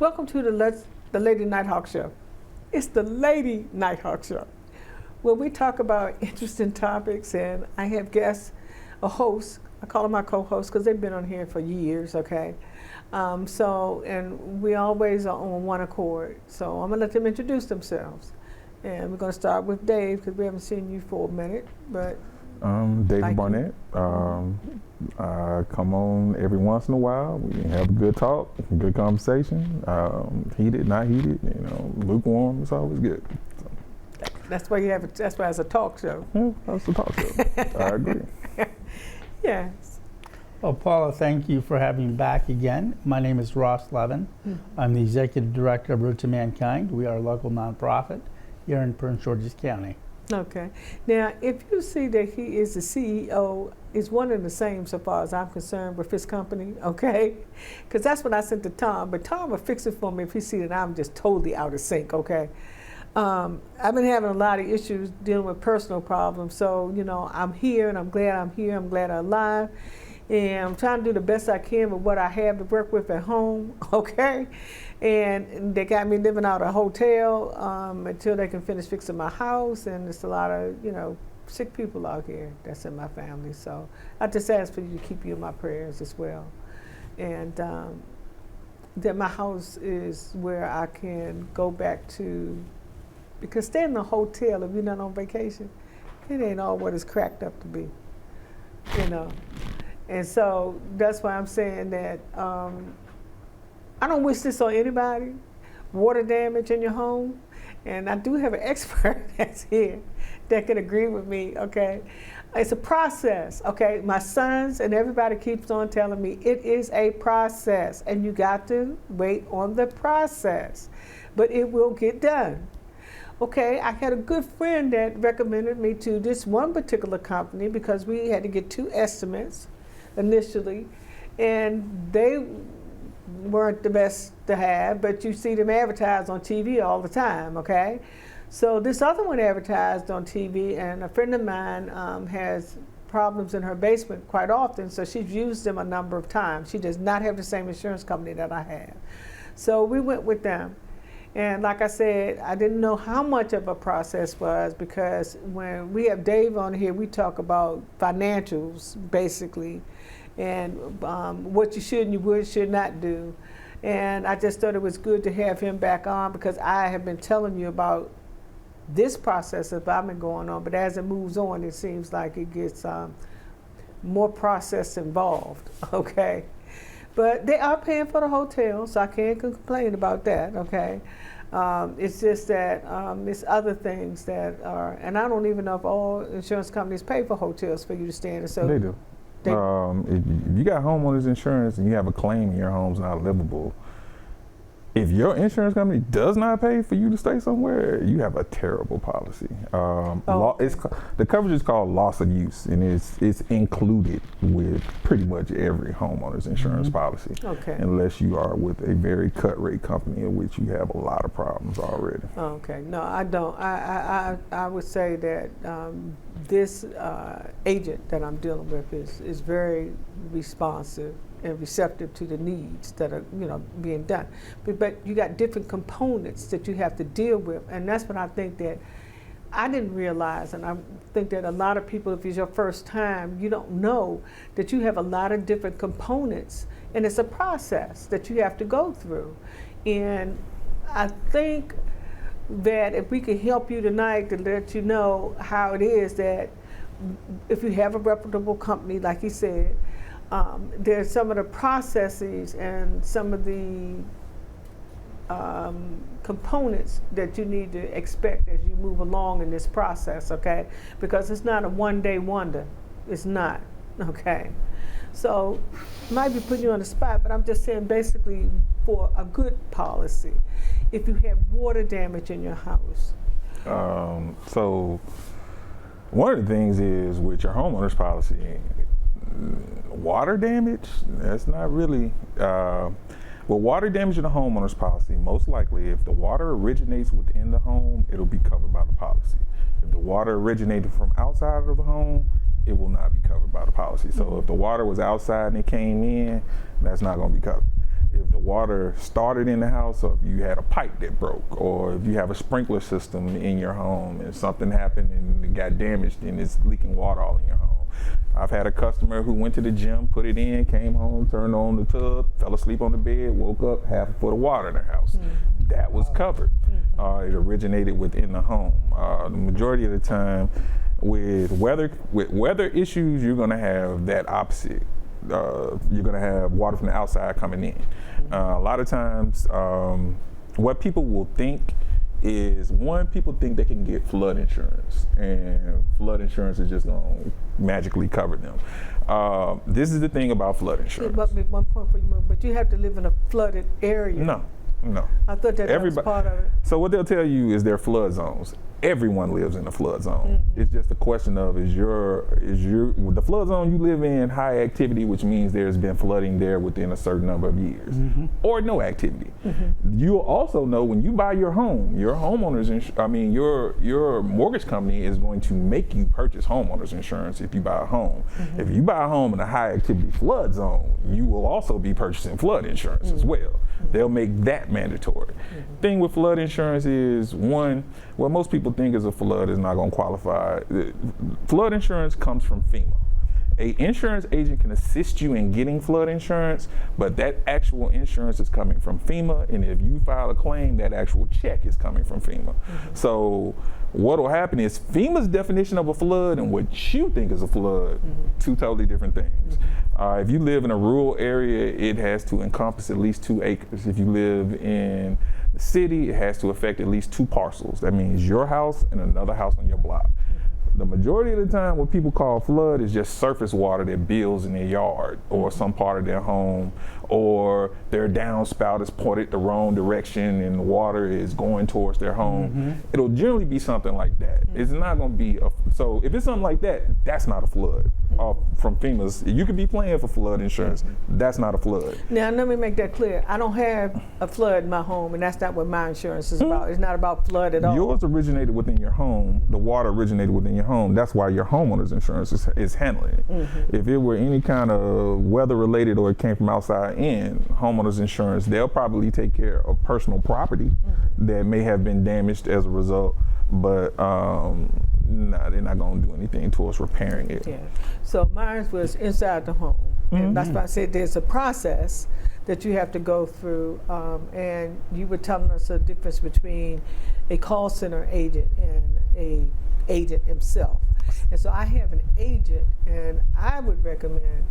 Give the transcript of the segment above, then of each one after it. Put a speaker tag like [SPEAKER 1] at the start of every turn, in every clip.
[SPEAKER 1] Welcome to the Lady Nighthawk Show. It's the Lady Nighthawk Show, where we talk about interesting topics, and I have guests, a host. I call them my co-hosts because they've been on here for years, okay? And we always are on one accord. So I'm gonna let them introduce themselves. And we're gonna start with Dave because we haven't seen you for a minute, but.
[SPEAKER 2] David Barnett. I come on every once in a while. We have a good talk, good conversation. Heated, not heated, lukewarm. It's always good. So.
[SPEAKER 1] That's why you have it. That's why it's a talk show.
[SPEAKER 2] Yeah, that's a talk show. I agree.
[SPEAKER 1] Yes.
[SPEAKER 3] Well, Paula, thank you for having me back again. My name is Ross Levin. I'm the Executive Director of Root to Mankind. We are a local nonprofit here in Prince George's County.
[SPEAKER 1] Okay. Now, if you see that he is the CEO, it's one and the same so far as I'm concerned with his company, okay? Because that's what I sent to Tom, but Tom will fix it for me if he sees that I'm just totally out of sync, okay? I've been having a lot of issues dealing with personal problems, so, I'm here and I'm glad I'm here. I'm glad I'm alive. And I'm trying to do the best I can with what I have to work with at home, okay? And they got me living out of a hotel until they can finish fixing my house, and there's a lot of, sick people out here that's in my family. So I just ask for you to keep you in my prayers as well. And that my house is where I can go back to, because staying in a hotel if you're not on vacation, it ain't all what it's cracked up to be, And so that's why I'm saying that I don't wish this on anybody, water damage in your home. And I do have an expert that's here that can agree with me, okay? It's a process, okay? My sons and everybody keeps on telling me it is a process and you got to wait on the process, but it will get done. Okay, I had a good friend that recommended me to this one particular company because we had to get 2 estimates initially, and they weren't the best to have, but you see them advertised on TV all the time, okay? So this other one advertised on TV, and a friend of mine has problems in her basement quite often, so she's used them a number of times. She does not have the same insurance company that I have. So we went with them. And like I said, I didn't know how much of a process was, because when we have Dave on here, we talk about financials, basically, and what you should and you should not do. And I just thought it was good to have him back on, because I have been telling you about this process that I've been going on, but as it moves on, it seems like it gets more process involved, okay? But they are paying for the hotel, so I can't complain about that, okay? It's just that it's other things that are, and I don't even know if all insurance companies pay for hotels for you to stay in. So
[SPEAKER 2] they do. If you got homeowners insurance and you have a claim and your home's not livable, if your insurance company does not pay for you to stay somewhere, you have a terrible policy. The coverage is called loss of use, and it's included with pretty much every homeowner's insurance policy, unless you are with a very cut rate company in which you have a lot of problems already.
[SPEAKER 1] Okay, no, I don't. I would say that this agent that I'm dealing with is very responsive and receptive to the needs that are, being done. But you got different components that you have to deal with, and that's what I think that I didn't realize, and I think that a lot of people, if it's your first time, you don't know that you have a lot of different components, and it's a process that you have to go through. And I think that if we could help you tonight to let you know how it is that if you have a reputable company, like he said, there's some of the processes and some of the components that you need to expect as you move along in this process, okay? Because it's not a one-day wonder. It's not, okay? So, might be putting you on the spot, but I'm just saying basically for a good policy, if you have water damage in your house.
[SPEAKER 2] So, one of the things is with your homeowner's policy, water damage, that's not really, well, water damage in a homeowner's policy, most likely if the water originates within the home, it'll be covered by the policy. If the water originated from outside of the home, it will not be covered by the policy. So if the water was outside and it came in, that's not going to be covered. If the water started in the house, or if you had a pipe that broke, or if you have a sprinkler system in your home and something happened and it got damaged and it's leaking water all in your home. I've had a customer who went to the gym, put it in, came home, turned on the tub, fell asleep on the bed, woke up, half a foot of water in their house. That was covered. It originated within the home. The majority of the time, with weather issues, you're going to have that opposite. You're going to have water from the outside coming in. A lot of times, what people will think is, one, people think they can get flood insurance, and flood insurance is just going to magically cover them. This is the thing about flood insurance.
[SPEAKER 1] But one point for you, but you have to live in a flooded area.
[SPEAKER 2] No.
[SPEAKER 1] I thought that was part of it.
[SPEAKER 2] So what they'll tell you is they're flood zones. Everyone lives in a flood zone. It's just a question of is the flood zone you live in high activity, which means there's been flooding there within a certain number of years, or no activity. You'll also know when you buy your home, your mortgage company is going to make you purchase homeowners insurance if you buy a home. If you buy a home in a high activity flood zone, you will also be purchasing flood insurance as well. They'll make that mandatory. Thing with flood insurance is, one, what most people think is a flood is not going to qualify. Flood insurance comes from FEMA. A insurance agent can assist you in getting flood insurance, but that actual insurance is coming from FEMA, and if you file a claim, that actual check is coming from FEMA. So what will happen is FEMA's definition of a flood and what you think is a flood, two totally different things. If you live in a rural area, it has to encompass at least 2 acres. If you live in the city, it has to affect at least 2 parcels. That means your house and another house on your block. The majority of the time, what people call flood is just surface water that builds in their yard or some part of their home, or their downspout is pointed the wrong direction and the water is going towards their home. It'll generally be something like that. It's not going to be so if it's something like that, that's not a flood. From FEMA's, you could be playing for flood insurance. That's not a flood.
[SPEAKER 1] Now, let me make that clear. I don't have a flood in my home, and that's not what my insurance is about. It's not about flood at all.
[SPEAKER 2] Yours originated within your home. The water originated within your home. That's why your homeowner's insurance is handling it. If it were any kind of weather related or it came from outside in, homeowner's insurance, they'll probably take care of personal property that may have been damaged as a result, but they're not going to do anything towards repairing it.
[SPEAKER 1] Yeah. So mine was inside the home. And that's why I said there's a process that you have to go through. And you were telling us the difference between a call center agent and a agent himself. And so I have an agent, and I would recommend,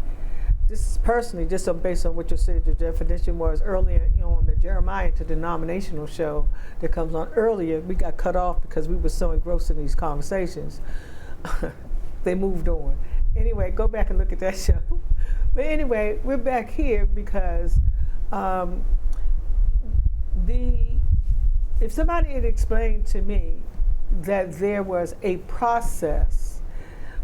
[SPEAKER 1] this is personally, just based on what you said your definition was earlier, on the Jeremiah Interdenominational show that comes on earlier, we got cut off because we were so engrossed in these conversations. They moved on. Anyway, go back and look at that show. But anyway, we're back here because if somebody had explained to me that there was a process,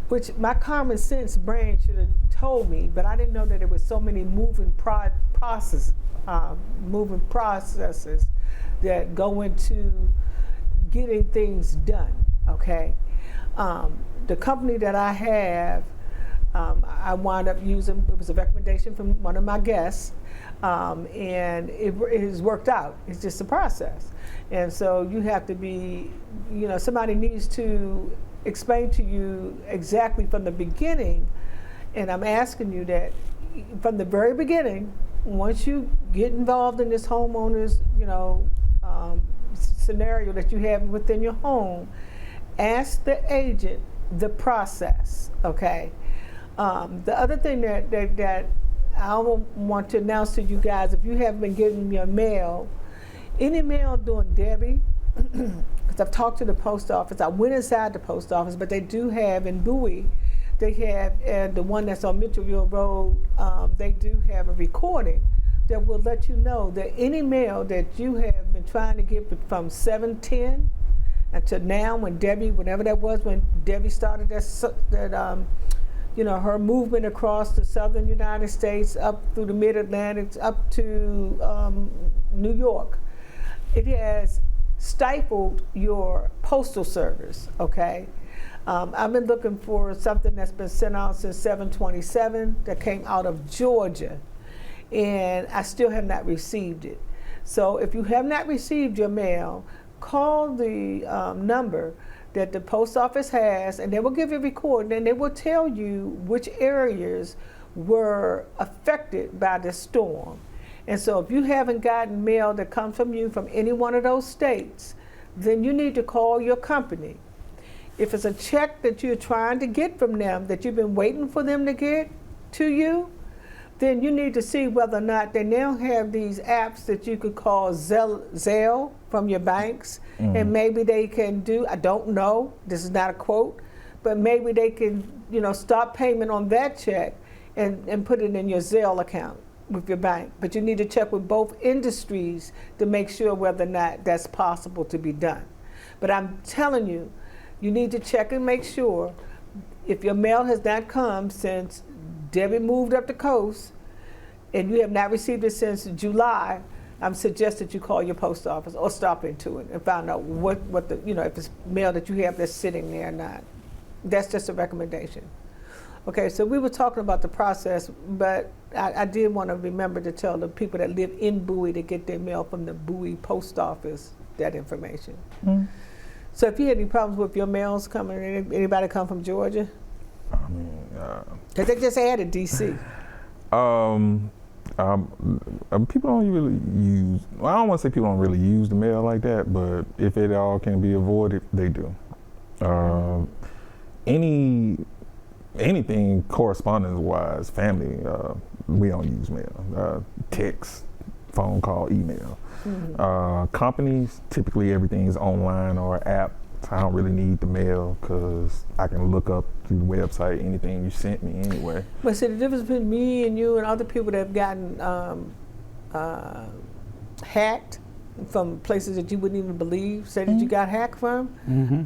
[SPEAKER 1] which my common sense brain should have told me, but I didn't know that there was so many moving processes that go into getting things done. Okay, the company that I have, I wound up using. It was a recommendation from one of my guests, and it has worked out. It's just a process, and so you have to be, somebody needs to explain to you exactly from the beginning. And I'm asking you that from the very beginning, once you get involved in this homeowner's, scenario that you have within your home, ask the agent the process, okay? The other thing that I want to announce to you guys, if you haven't been getting your mail, any mail doing Debbie, because I've talked to the post office, I went inside the post office, but they do have in Bowie, they have, and the one that's on Mitchellville Road, they do have a recording that will let you know that any mail that you have been trying to get from 7/10 until now, whenever that was, when Debbie started her movement across the southern United States, up through the mid-Atlantic, up to New York, it has stifled your postal service, okay? I've been looking for something that's been sent out since 7/27 that came out of Georgia. and I still have not received it. So if you have not received your mail, call the number that the post office has, and they will give you a recording, and they will tell you which areas were affected by the storm. And so if you haven't gotten mail that comes from you from any one of those states, then you need to call your company. If it's a check that you're trying to get from them, that you've been waiting for them to get to you, then you need to see whether or not they now have these apps that you could call Zelle from your banks, and maybe they can do, I don't know, this is not a quote, but maybe they can, stop payment on that check and put it in your Zelle account with your bank. But you need to check with both industries to make sure whether or not that's possible to be done. But I'm telling you, you need to check and make sure if your mail has not come since Debbie moved up the coast and you have not received it since July, I'm suggesting you call your post office or stop into it and find out what the, if it's mail that you have that's sitting there or not. That's just a recommendation. Okay, so we were talking about the process, but I did want to remember to tell the people that live in Bowie to get their mail from the Bowie post office that information. So if you had any problems with your mails coming, anybody come from Georgia?
[SPEAKER 2] I mean,
[SPEAKER 1] Because they just added DC.
[SPEAKER 2] People don't really use, well, I don't want to say people don't really use the mail like that, but if it all can be avoided, they do. Anything correspondence-wise, family, we don't use mail. Text, phone call, email. Companies, typically everything is online or app. I don't really need the mail because I can look up through the website anything you sent me anyway.
[SPEAKER 1] But see, the difference between me and you and other people that have gotten hacked from places that you wouldn't even believe, say that you got hacked from,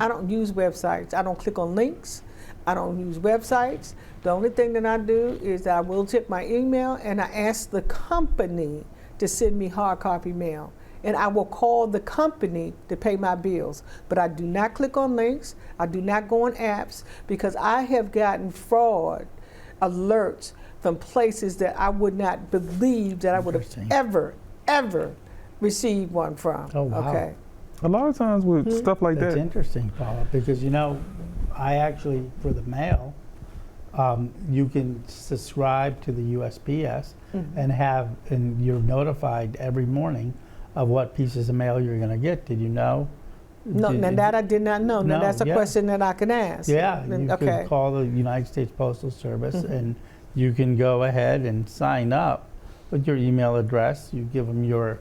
[SPEAKER 1] I don't use websites. I don't click on links. I don't use websites. The only thing that I do is I will check my email and I ask the company to send me hard copy mail. And I will call the company to pay my bills. But I do not click on links. I do not go on apps because I have gotten fraud alerts from places that I would not believe that I would have ever received one from.
[SPEAKER 3] Oh, wow.
[SPEAKER 1] Okay.
[SPEAKER 2] A lot of times with stuff like
[SPEAKER 3] That's
[SPEAKER 2] that.
[SPEAKER 3] interesting, Paula, because I actually, for the mail, you can subscribe to the USPS and you're notified every morning of what pieces of mail you're going to get. Did you know?
[SPEAKER 1] No, that I did not know. Now that's a question that I can ask.
[SPEAKER 3] Yeah, you can call the United States Postal Service and you can go ahead and sign up with your email address. You give them your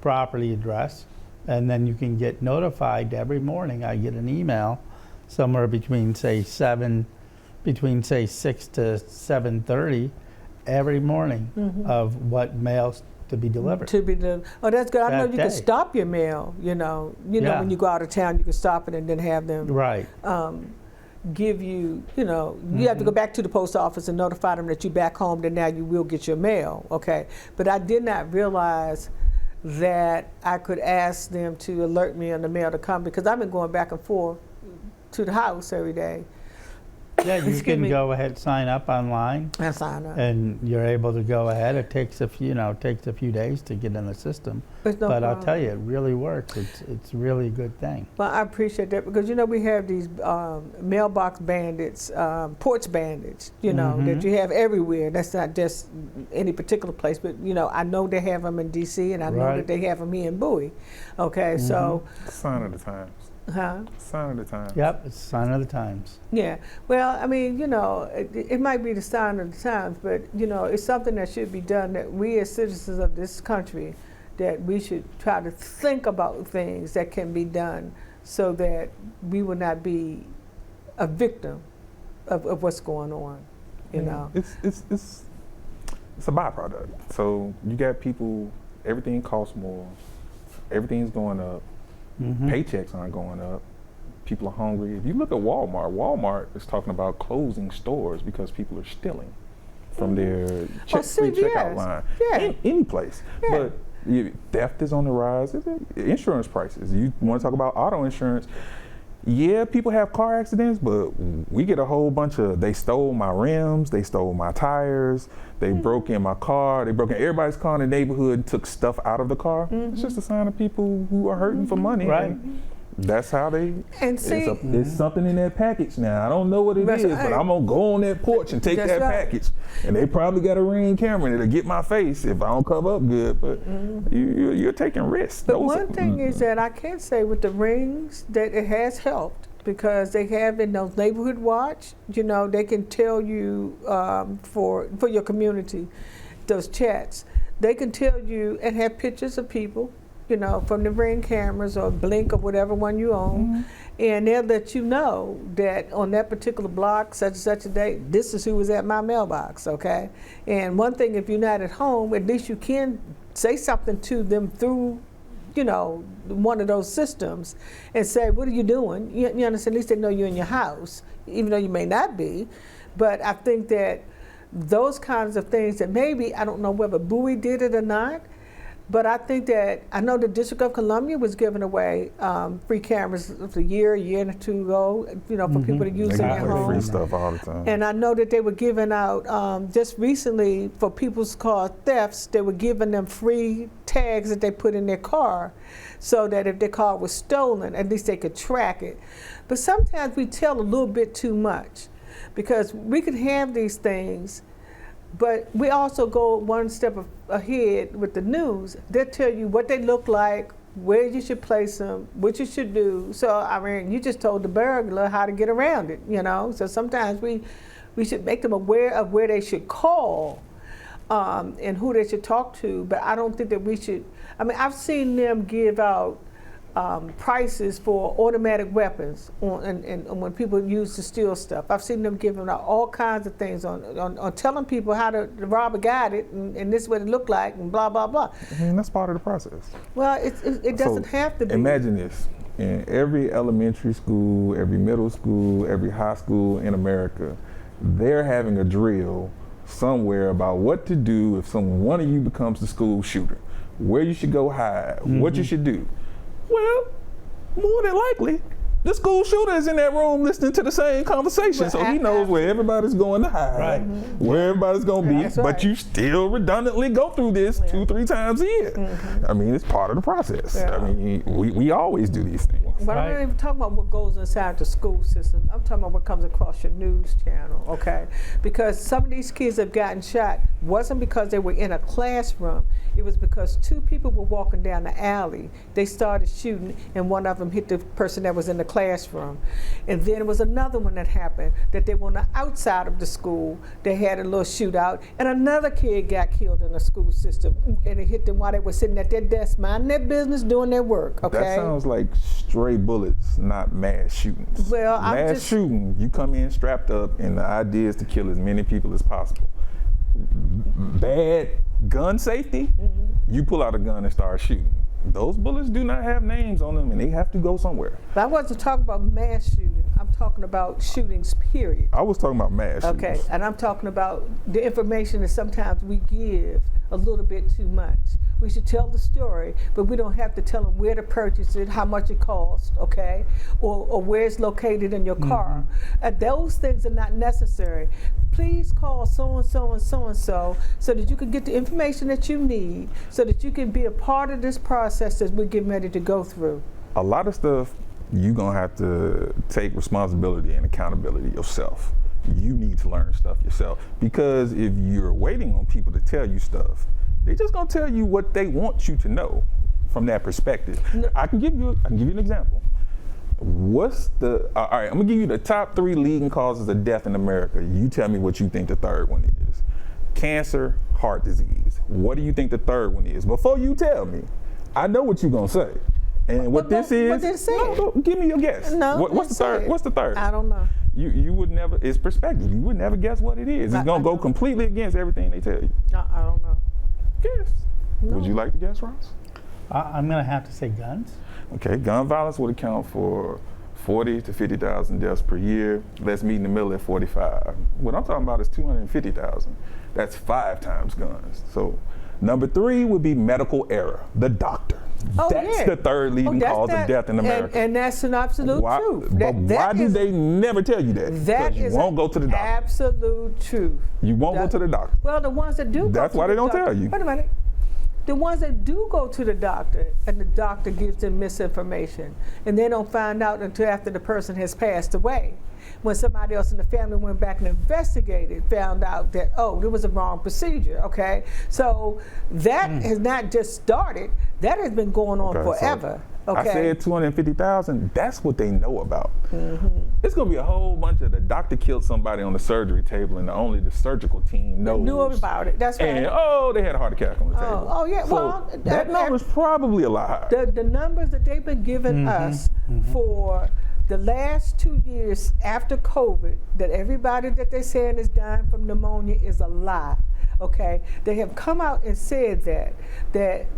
[SPEAKER 3] property address, and then you can get notified every morning. I get an email somewhere between say 6 to 7:30 every morning of what mails to be delivered.
[SPEAKER 1] Oh, that's good. I know you
[SPEAKER 3] day.
[SPEAKER 1] can stop your mail. When you go out of town, you can stop it and then have them give you. You have to go back to the post office and notify them that you're back home. Then now you will get your mail. Okay, but I did not realize that I could ask them to alert me on the mail to come because I've been going back and forth to the house every day.
[SPEAKER 3] Yeah, you can go ahead, sign up online.
[SPEAKER 1] And sign up.
[SPEAKER 3] And you're able to go ahead. It takes a few days to get in the system.
[SPEAKER 1] But
[SPEAKER 3] I'll tell you, it really works. It's really a good thing.
[SPEAKER 1] Well, I appreciate that because we have these mailbox bandits, porch bandits, that you have everywhere. That's not just any particular place, but I know they have them in DC, and I know that they have them here in Bowie. Okay, so
[SPEAKER 2] Sign of the times. Sign of the times.
[SPEAKER 3] Yep, it's a sign of the times.
[SPEAKER 1] Yeah. Well, I mean, it might be the sign of the times, but it's something that should be done. That we as citizens of this country, that we should try to think about things that can be done, so that we will not be a victim of what's going on.
[SPEAKER 2] It's a byproduct. So you got people. Everything costs more. Everything's going up. Paychecks aren't going up. People are hungry. If you look at Walmart is talking about closing stores because people are stealing from their free checkout line.
[SPEAKER 1] Yeah.
[SPEAKER 2] Any place.
[SPEAKER 1] Yeah.
[SPEAKER 2] But theft is on the rise. Insurance prices. You want to talk about auto insurance. yeah, people have car accidents, but we get a whole bunch of, they stole my rims, they stole my tires, they broke in my car, they broke in everybody's car in the neighborhood and took stuff out of the car. It's just a sign of people who are hurting for money.
[SPEAKER 3] Right.
[SPEAKER 2] And that's how they,
[SPEAKER 1] And see,
[SPEAKER 2] it's something in that package now. I don't know what it
[SPEAKER 1] That's
[SPEAKER 2] is,
[SPEAKER 1] right.
[SPEAKER 2] but I'm gonna go on that porch and take
[SPEAKER 1] That's
[SPEAKER 2] that
[SPEAKER 1] right.
[SPEAKER 2] package. And they probably got a Ring camera and it'll get my face if I don't cover up good, but you're taking risks.
[SPEAKER 1] but one thing is that I can say with the rings that it has helped, because they have in those neighborhood watch, you know, they can tell you for your community, those chats, they can tell you and have pictures of people, you know, from the Ring cameras or Blink or whatever one you own, and they'll let you know that on that particular block, such and such a day, this is who was at my mailbox, okay? And one thing, if you're not at home, at least you can say something to them through, you know, one of those systems and say, what are you doing? You understand? At least they know you're in your house, even though you may not be. But I think that those kinds of things that maybe, I don't know whether Bowie did it or not, but I think that, I know the District of Columbia was giving away free cameras a year and 2 ago, you know, for people to use
[SPEAKER 2] They
[SPEAKER 1] in their
[SPEAKER 2] give away free
[SPEAKER 1] homes.
[SPEAKER 2] stuff all the time.
[SPEAKER 1] And I know that they were giving out, just recently for people's car thefts, they were giving them free tags that they put in their car so that if their car was stolen, at least they could track it. But sometimes we tell a little bit too much, because we could have these things, but we also go one step ahead with the news. They'll tell you what they look like, where you should place them, what you should do. So, I mean, you just told the burglar how to get around it, you know? So sometimes we should make them aware of where they should call and who they should talk to. But I don't think that we should, I mean, I've seen them give out prices for automatic weapons and when people use to steal stuff. I've seen them giving out all kinds of things on telling people how the robber got it and this is what it looked like and blah, blah, blah.
[SPEAKER 2] I mean, that's part of the process.
[SPEAKER 1] Well, it doesn't
[SPEAKER 2] So,
[SPEAKER 1] have to be.
[SPEAKER 2] Imagine this. In every elementary school, every middle school, every high school in America, they're having a drill somewhere about what to do if one of you becomes the school shooter, where you should go hide, what you should do. Well, more than likely, the school shooter is in that room listening to the same conversation,
[SPEAKER 1] Well,
[SPEAKER 2] so he knows where everybody's going to hide,
[SPEAKER 3] Right.
[SPEAKER 2] where everybody's going to be,
[SPEAKER 1] That's
[SPEAKER 2] but
[SPEAKER 1] right.
[SPEAKER 2] you still redundantly go through this 2-3 times a year. I mean, it's part of the process.
[SPEAKER 1] Yeah.
[SPEAKER 2] I mean, we always do these things.
[SPEAKER 1] But I'm not
[SPEAKER 3] Right.
[SPEAKER 1] even talking about what goes inside the school system. I'm talking about what comes across your news channel, okay? Because some of these kids have gotten shot wasn't because they were in a classroom. It was because 2 people were walking down the alley. They started shooting, and one of them hit the person that was in the classroom. And then there was another one that happened, that they were on the outside of the school. They had a little shootout, and another kid got killed in the school system. And it hit them while they were sitting at their desk, minding their business, doing their work, okay?
[SPEAKER 2] That sounds like stray bullets, not mass shootings.
[SPEAKER 1] Well, I'm
[SPEAKER 2] mass
[SPEAKER 1] just-
[SPEAKER 2] shooting, you come in strapped up, and the idea is to kill as many people as possible. Bad gun safety, you pull out a gun and start shooting. Those bullets do not have names on them, and they have to go somewhere.
[SPEAKER 1] But I wasn't talking about mass shooting. I'm talking about shootings, period.
[SPEAKER 2] I was talking about mass
[SPEAKER 1] Okay,
[SPEAKER 2] shootings.
[SPEAKER 1] and I'm talking about the information that sometimes we give a little bit too much. We should tell the story, but we don't have to tell them where to purchase it, how much it costs, okay, or where it's located in your car. Those things are not necessary. Please call so-and-so and so-and-so so that you can get the information that you need, so that you can be a part of this process that we're getting ready to go through.
[SPEAKER 2] A lot of stuff, you're going to have to take responsibility and accountability yourself. You need to learn stuff yourself, because if you're waiting on people to tell you stuff, they're just going to tell you what they want you to know from that perspective. I can give you an example. All right, I'm gonna give you the top 3 leading causes of death in America. You tell me what you think the third one is. Cancer, heart disease. What do you think the third one is? Before you tell me, I know what you're gonna say. And what this is,
[SPEAKER 1] What did it say?
[SPEAKER 2] no, give me your guess.
[SPEAKER 1] No,
[SPEAKER 2] What's the third? What's the third?
[SPEAKER 1] I don't know.
[SPEAKER 2] You would never, it's perspective. You would never guess what it is. It's
[SPEAKER 1] I
[SPEAKER 2] gonna go
[SPEAKER 1] know.
[SPEAKER 2] completely against everything they tell you.
[SPEAKER 1] I don't know.
[SPEAKER 2] Guess.
[SPEAKER 1] No.
[SPEAKER 2] Would you like to guess, Ross?
[SPEAKER 3] I'm going to have to say guns.
[SPEAKER 2] Okay, gun violence would account for 40 to 50,000 deaths per year. Let's meet in the middle at 45. What I'm talking about is 250,000. That's 5 times guns. So Number 3 would be medical error, the doctor.
[SPEAKER 1] Oh,
[SPEAKER 2] That's
[SPEAKER 1] yeah.
[SPEAKER 2] the third leading cause of death in America.
[SPEAKER 1] And that's an absolute truth.
[SPEAKER 2] But why do they never tell you that?
[SPEAKER 1] That
[SPEAKER 2] you
[SPEAKER 1] is
[SPEAKER 2] won't go to the doctor.
[SPEAKER 1] Absolute truth.
[SPEAKER 2] You won't go to the doctor.
[SPEAKER 1] Well, the ones that do
[SPEAKER 2] That's
[SPEAKER 1] go
[SPEAKER 2] why
[SPEAKER 1] to
[SPEAKER 2] they
[SPEAKER 1] the
[SPEAKER 2] don't
[SPEAKER 1] doctor,
[SPEAKER 2] tell you.
[SPEAKER 1] Wait a minute. The ones that do go to the doctor and the doctor gives them misinformation and they don't find out until after the person has passed away. When somebody else in the family went back and investigated, found out that, oh, there was a wrong procedure, okay? So that has not just started, that has been going on forever.
[SPEAKER 2] So
[SPEAKER 1] okay?
[SPEAKER 2] I said 250,000, that's what they know about. It's gonna be a whole bunch of the doctor killed somebody on the surgery table and only the surgical team knows.
[SPEAKER 1] Knew about it, that's right.
[SPEAKER 2] And they had a heart attack on the table.
[SPEAKER 1] Oh yeah,
[SPEAKER 2] so
[SPEAKER 1] well.
[SPEAKER 2] that number's probably a lot higher.
[SPEAKER 1] The numbers that they've been giving us for the last 2 years after COVID, that everybody that they're saying is dying from pneumonia is a lie. Okay, they have come out and said that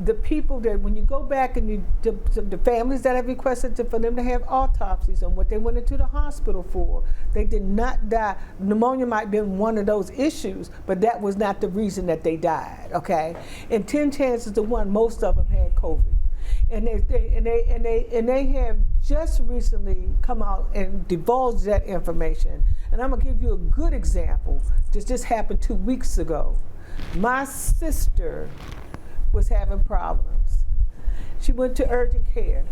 [SPEAKER 1] the people that when you go back and the families that have requested for them to have autopsies on what they went into the hospital for, they did not die. Pneumonia might have been one of those issues, but that was not the reason that they died. Okay, and 10 chances to 1, most of them had COVID. And they have just recently come out and divulged that information. And I'm gonna give you a good example. This just happened 2 weeks ago. My sister was having problems. She went to urgent care.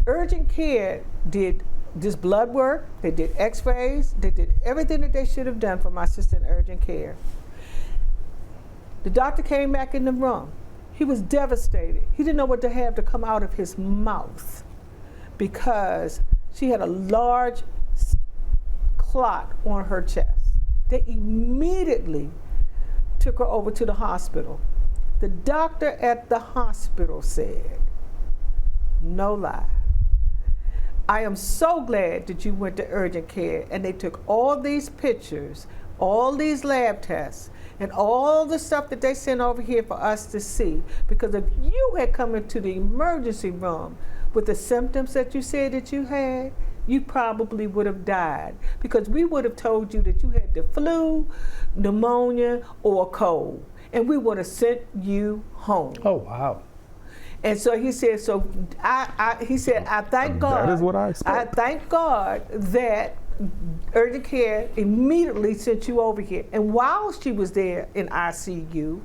[SPEAKER 1] Urgent care did this blood work, they did x-rays, they did everything that they should have done for my sister in urgent care. The doctor came back in the room. He was devastated. He didn't know what to have to come out of his mouth because she had a large clot on her chest. They immediately took her over to the hospital. The doctor at the hospital said, no lie, I am so glad that you went to urgent care and they took all these pictures, all these lab tests, and all the stuff that they sent over here for us to see. Because if you had come into the emergency room with the symptoms that you said that you had, you probably would have died. Because we would have told you that you had the flu, pneumonia, or a cold. And we would have sent you home.
[SPEAKER 3] Oh, wow.
[SPEAKER 1] And so he said, he said, I thank God.
[SPEAKER 2] That is what I expect.
[SPEAKER 1] I thank God that urgent care immediately sent you over here. And while she was there in ICU,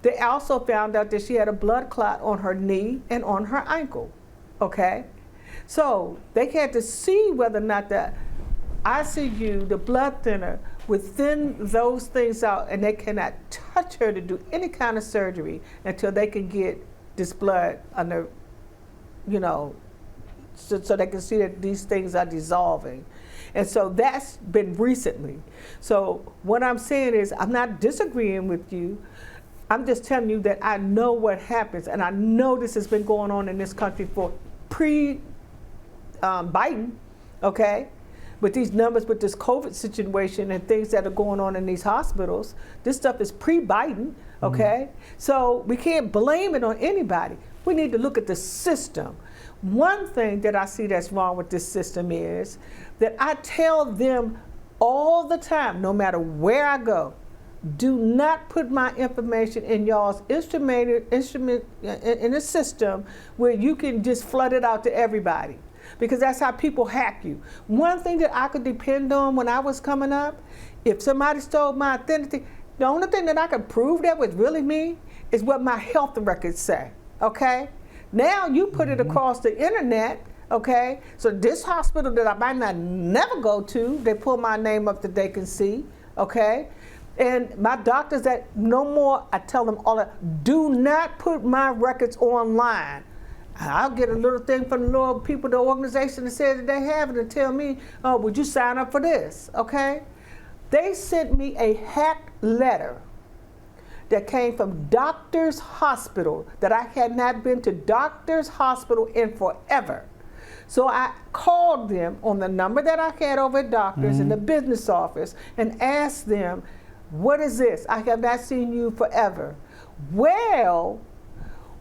[SPEAKER 1] they also found out that she had a blood clot on her knee and on her ankle, okay? So they had to see whether or not the ICU, the blood thinner, would thin those things out, and they cannot touch her to do any kind of surgery until they can get this blood under, so they can see that these things are dissolving. And so that's been recently. So what I'm saying is, I'm not disagreeing with you. I'm just telling you that I know what happens, and I know this has been going on in this country for pre-Biden, okay? With these numbers, with this COVID situation and things that are going on in these hospitals, this stuff is pre-Biden, okay? So we can't blame it on anybody. We need to look at the system. One thing that I see that's wrong with this system is that I tell them all the time, no matter where I go, do not put my information in y'all's instrument in a system where you can just flood it out to everybody, because that's how people hack you. One thing that I could depend on when I was coming up, if somebody stole my identity, the only thing that I could prove that was really me is what my health records say, okay? Now you put it across the internet, okay? So this hospital that I might not never go to, they pull my name up that they can see, okay? And my doctors that no more, I tell them all that, do not put my records online. I'll get a little thing from the little people, the organization that says that they have it, and tell me, oh, would you sign up for this, okay? They sent me a hacked letter that came from Doctors Hospital, that I had not been to Doctors Hospital in forever. So I called them on the number that I had over at Doctors in the business office and asked them, what is this? I have not seen you forever. Well,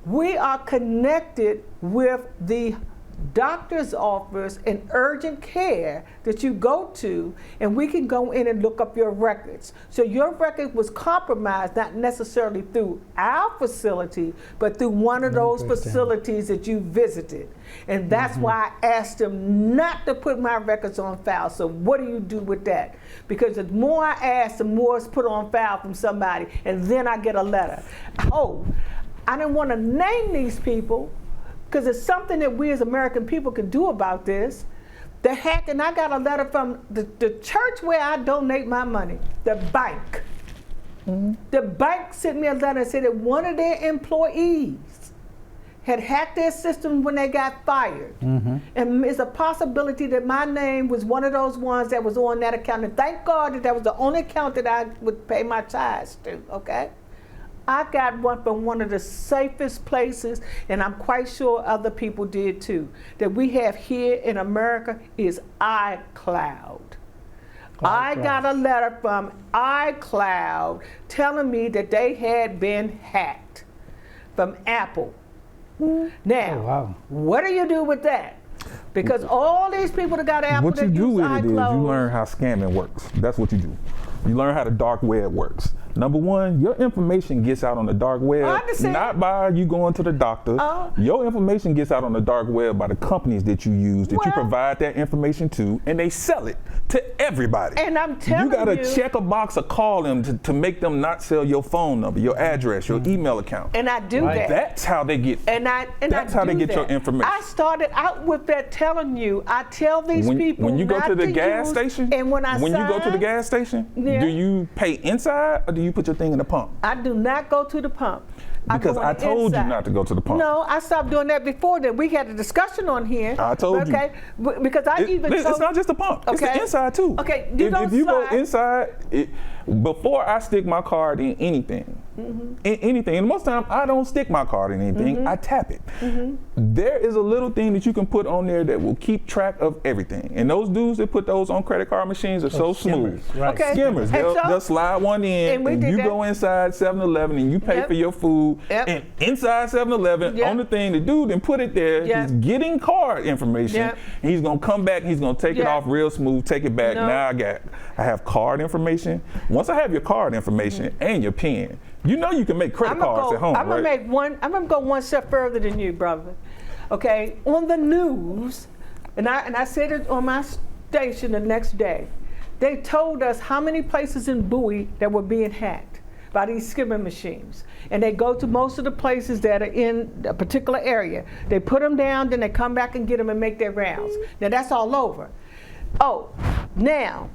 [SPEAKER 1] we are connected with the doctor's office and urgent care that you go to, and we can go in and look up your records. So your record was compromised, not necessarily through our facility, but through one of those facilities that you visited. And that's why I asked them not to put my records on file. So what do you do with that? Because the more I ask, the more it's put on file from somebody, and then I get a letter. Oh, I didn't want to name these people, because it's something that we as American people can do about this. The heck, and I got a letter from the church where I donate my money, the bank. The bank sent me a letter and said that one of their employees had hacked their system when they got fired. And it's a possibility that my name was one of those ones that was on that account. And thank God that was the only account that I would pay my tithes to, okay? I got one from one of the safest places, and I'm quite sure other people did too, that we have here in America is iCloud. I got a letter from iCloud telling me that they had been hacked from Apple. Now, what do you do with that? Because all these people that got Apple
[SPEAKER 2] what you
[SPEAKER 1] that
[SPEAKER 2] do
[SPEAKER 1] use
[SPEAKER 2] with
[SPEAKER 1] iCloud,
[SPEAKER 2] it is you learn how scamming works. That's what you do. You learn how the dark web works. Number one, your information gets out on the dark web, not by you going to the doctor. Your information gets out on the dark web by the companies that you use, that you provide that information to, and they sell it to everybody.
[SPEAKER 1] And I'm telling you,
[SPEAKER 2] you gotta check a box or call them to make them not sell your phone number, your address, your email account.
[SPEAKER 1] And I do that.
[SPEAKER 2] That's how they get. That's how they get your information.
[SPEAKER 1] I started out with that, telling you. I tell these people
[SPEAKER 2] when you go
[SPEAKER 1] not
[SPEAKER 2] to the
[SPEAKER 1] to
[SPEAKER 2] gas
[SPEAKER 1] use,
[SPEAKER 2] station,
[SPEAKER 1] and when
[SPEAKER 2] you go to the gas station, do you pay inside or do you put your thing in the pump?
[SPEAKER 1] I do not go to the pump.
[SPEAKER 2] Because I told you not to go to the pump.
[SPEAKER 1] No, I stopped doing that before then. We had a discussion on here.
[SPEAKER 2] I told you.
[SPEAKER 1] Okay, because I even told.
[SPEAKER 2] It's not just the pump.
[SPEAKER 1] Okay.
[SPEAKER 2] It's the inside too.
[SPEAKER 1] Okay,
[SPEAKER 2] if you go inside, before I stick my card in anything, and most times I don't stick my card in anything, I tap it. There is a little thing that you can put on there that will keep track of everything. And those dudes that put those on credit card machines are so smooth.
[SPEAKER 3] Right.
[SPEAKER 1] Okay.
[SPEAKER 2] Skimmers. They'll slide one in, and you go inside 7-Eleven and you pay for your food. And inside 7-Eleven, on the thing, the dude then put it there. He's getting card information. And he's gonna come back. He's gonna take it off real smooth. Take it back. Now I have card information. Once I have your card information and your PIN, you know you can make credit cards at home.
[SPEAKER 1] I'm gonna go one step further than you, brother. Okay, on the news, and I said it on my station the next day. They told us how many places in Bowie that were being hacked by these skimming machines. And they go to most of the places that are in a particular area. They put them down, then they come back and get them and make their rounds. Now that's all over. Oh, now,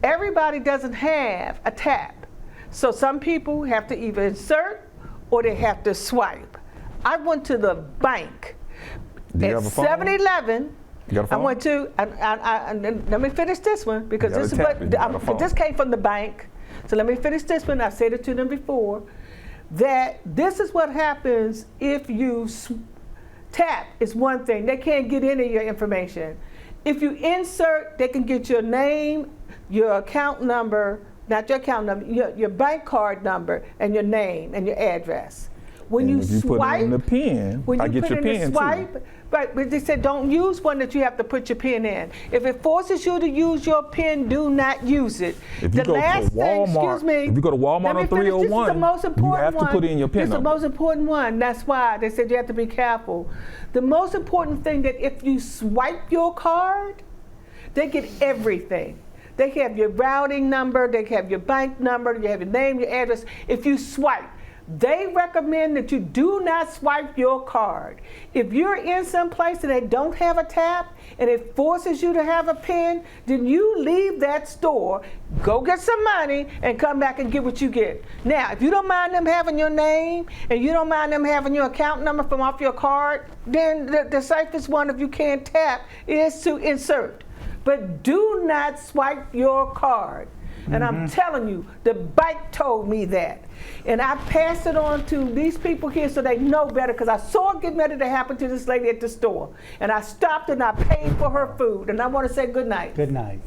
[SPEAKER 1] everybody doesn't have a tap. So some people have to either insert or they have to swipe. I went to the bank at 7-Eleven. I went to, let me finish this one, because this is what, this came from the bank. So let me finish this one. I've said it to them before, that this is what happens if you tap is one thing. They can't get any of your information. If you insert, they can get your name, your account number, not your account number, your bank card number, and your name and your address. When you swipe,
[SPEAKER 2] put it in the PIN,
[SPEAKER 1] when you
[SPEAKER 2] I get
[SPEAKER 1] put
[SPEAKER 2] your
[SPEAKER 1] in
[SPEAKER 2] PIN
[SPEAKER 1] the swipe,
[SPEAKER 2] too.
[SPEAKER 1] Right, but they said don't use one that you have to put your PIN in. If it forces you to use your PIN, do not use it.
[SPEAKER 2] If you go to Walmart, if you go to Walmart on 301, you have to put in your PIN number.
[SPEAKER 1] This is the most important one. That's why they said you have to be careful. The most important thing, that if you swipe your card, they get everything. They have your routing number, they have your bank number, you have your name, your address. If you swipe, they recommend that you do not swipe your card. If you're in some place and they don't have a tap and it forces you to have a PIN, then you leave that store, go get some money, and come back and get what you get. Now, if you don't mind them having your name and you don't mind them having your account number from off your card, then the safest one, if you can't tap, is to insert. But do not swipe your card. And I'm telling you, the bank told me that. And I passed it on to these people here so they know better, because I saw it getting ready to happen to this lady at the store. And I stopped and I paid for her food. And I want to say good night.
[SPEAKER 3] Good night.